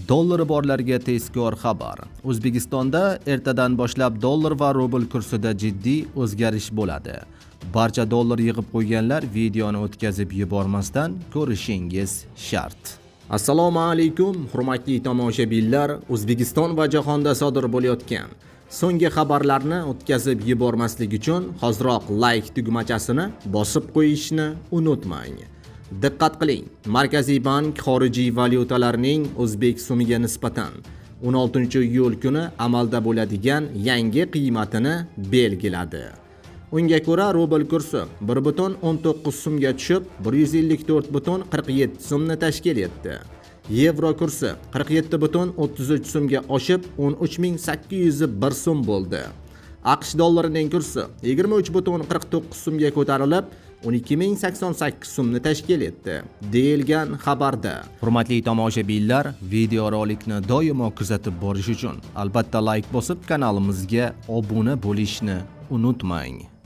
Dollari borlarga tezkor xabar. O'zbekistonda ertadan boshlab dollar va rubl kursida jiddiy o'zgarish bo'ladi. Barcha dollar yig'ib qo'yganlar videoni o'tkazib yubormasdan ko'rishingiz shart. Assalomu alaykum, hurmatli tomoshabinlar. O'zbekiston va jahonda sodir bo'layotgan so'nggi xabarlarni o'tkazib yubormaslik uchun hoziroq like tugmachasini bosib qo'yishni unutmang. Diqqat qiling, Markaziy bank xorijiy valyutalarning o'zbek so'miga nisbatan 16-iyul kuni amalda bo'ladigan yangi qiymatini belgiladi. Unga ko'ra rubl kursi 1.19 so'mga tushib 154.47 so'mni tashkil etdi. Yevro kursi 47.33 so'mga oshib 13.801 so'm bo'ldi. AQSh dollarining kursi 23.49 so'mga ko'tarilib 12.088 so'mni tashkil etdi, deyilgan xabarda. Hurmatli tomoshabinlar, videorolikni doimo kuzatib borish uchun albatta like bosib kanalimizga obuna bo'lishni unutmang.